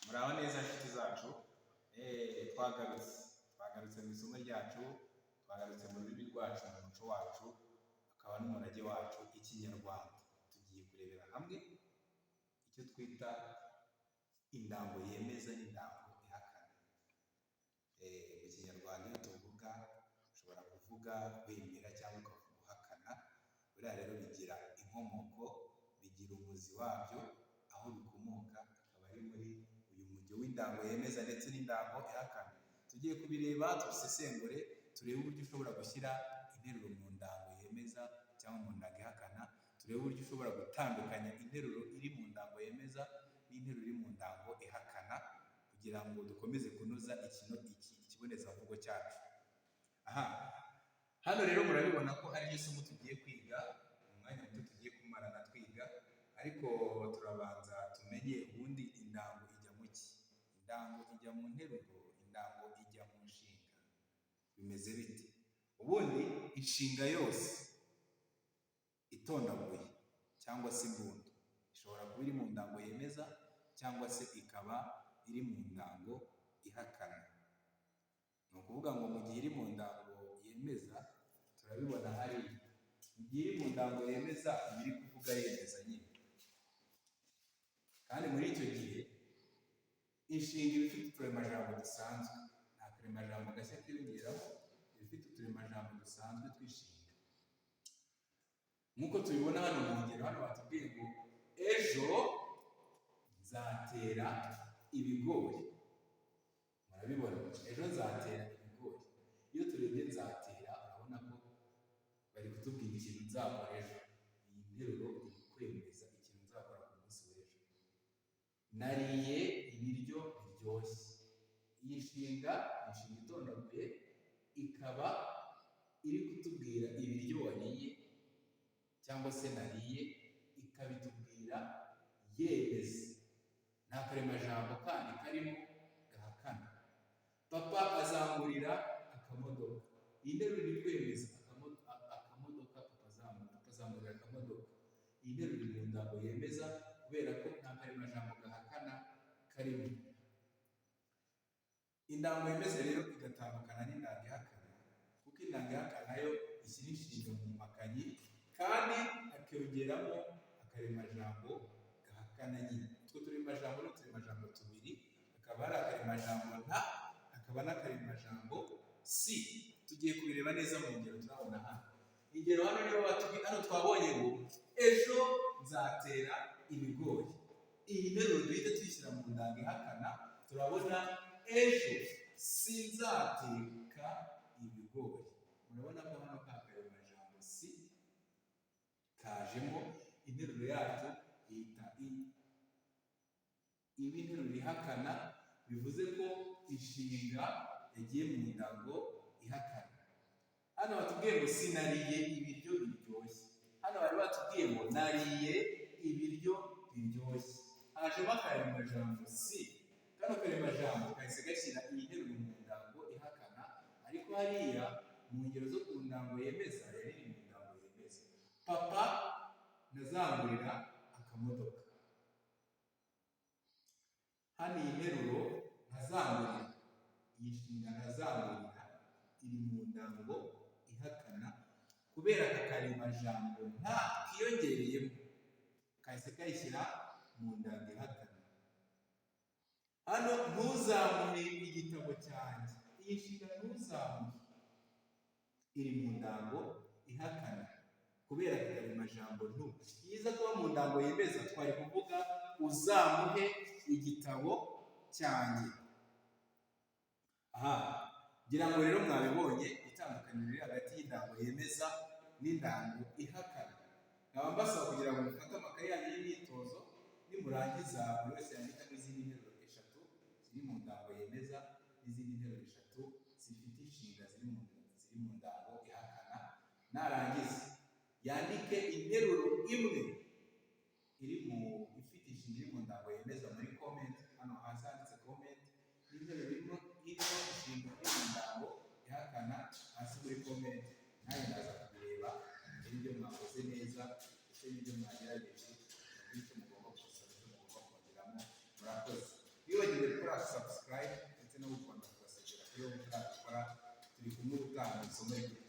Muraho neza nshuti zacu, twagarutse mu isomo ryacu, twagarutse mu rurimi rwacu, mu muco wacu, akaba n'umurage wacu Ikinyarwanda. Tugiye kurebera hamwe icyo twita indango yemeza n'indango ihakana. Mu Kinyarwanda iyo tuvuga ushobora kuvuga wemera cyangwa ukavuga uhakana, buriya rero bigira inkomoko, bigira umuzi wabyo, aho bikomoka akaba ari muri uyu mujyo w'indango yemeza ndetse n'indango ihakana. Tugiye kubireba tubisesengure, turebe uburyo ushobora gushyira interuro mu ndango yemeza cyangwa mu ndango ihakana, turebe uburyo ushobora gutandukanya interuro iri mu ndango yemeza n'interuro iri mu ndango ihakana, kugira ngo dukomeze kunoza ikibonezamvugo cyacu. Hano rero murabibona ko ari ryo somo tugiye kwiga, umwanya muto tugiye kumarana twiga, ariko turabanza tumenye ubundi indango ijya mu ki? Indango ijya mu nteruro, indango ijya mu nshinga. Bimeze bite? Ubundi inshinga yose itondaguye cyangwa se imbundo ishobora kuba iri mu ndango yemeza cyangwa se ikaba iri mu ndango ihakana. Ni ukuvuga ngo mu gihe iri mu ndango yemeza turabibona hariya, mu gihe iri mu ndango yemeza iba iri kuvuga yemeza nyine, kandi muri icyo gihe inshinga iba ifite uturemajambo dusanzwe, nta karemajambo gashya kiyongeraho, iba ifite uturemajambo dusanzwe tw'inshinga. Nk'uko tubibona hano mu ngero, hano batubwiye ngo ejo nzatera ibigori. Murabibona, ejo nzatera ibigori. Iyo turebye nzatera urabona ko bari kutubwira ikintu nzakora ejo. Iyi nteruro iri kwemeza ikintu nzakora ku munsi w'ejo. Nariye ibiryo biryoshye. Iyi nshinga itondaguye ikaba iri kutubwira ibiryo wariye cyangwa se nariye, ikabitubwira yemeza. Nta karemajambo kandi karimo gahakana. Papa azangurira akamodoka. Iyi nteruro iri kwemeza akamodoka, papa azangurira akamodoka. Iyi nteruro iri mu ndango yemeza kubera ko nta karemajambo gahakana karimo. Indango yemeza rero igatandukana n'indango ihakana, kuko indango ihakana yo ishyira inshinga mu makanyi kandi hakiyongeramo akaremajambo gahakana nyine. Utwo turemajambo ni uturemajambo tubiri, hakaba hari akaremajambo nta, hakaba n'akaremajambo si. Tugiye kubireba neza mu ngero turabona hano. Ingero hano niho hano twabonye ngo ejo nzatera ibigori. Iyi nteruro duhita tuyishyira mu ndango ihakana, turabona ejo sinzateka ibigori. Murabona ko hano ka karemajambo si kajemo, interuro yacu ihita iba interuro ihakana, bivuze ko inshinga yagiye mu ndango ihakana. Hano batubwiye ngo sinariye ibiryo biryoshye. Hano bari batubwiye ngo nariye ibiryo biryoshye. Hajemo akaremajambo si. Kano karemajambo kahise gashyira iyi nteruro mu ndango ihakana, ariko hariya mu ngero zo ku ndango yemeza yari iri mu ndango yemeza. Papa ntazangurira akamodoka. Hano iyi nteruro ntazangurira, iyi nshinga ntazangurira iri mu ndango ihakana kubera aka karemajambo nta kiyongereyemo, kahise kayishyira mu ndango ihakana. Hano ntuzamuhe igitabo cyanjye. Iyi nshinga ntuzamuhe iri mu ndango ihakana kubera aka karemajambo ntu. Iyo iza kuba mu ndango yemeza twari kuvuga uzamuhe igitabo cyanjye. Ngira ngo rero mwabibonye itandukaniro riri hagati y'indango yemeza n'indango ihakana. Nkaba mbasaba kugira ngo mufate amakaye yanyu y'imyitozo, nimurangiza buri wese yandikamo izindi nteruro eshatu ziri mu ndango yemeza n'izindi nteruro eshatu zifite inshinga ziri mu ndango ihakana. Narangiza yandike interuro imwe ifite inshinga iri mu ndango yemeza muri comment. Hano hasi handitse comment. N'interuro irimo inshinga iri mu ndango ihakana hasi muri comment. Nanjye ndaza kubireba n'ibyo mwakoze neza ndetse n'ibyo mwagerageje, n'icyo mugomba gukosora, n'icyo mugomba kongeramo. Murakoze. Ntiwibagirwe subscribe ndetse no gukanda kugasegera kuri wowe utarabikora. Turi kumwe ubutaha mu isomo rikurikiye.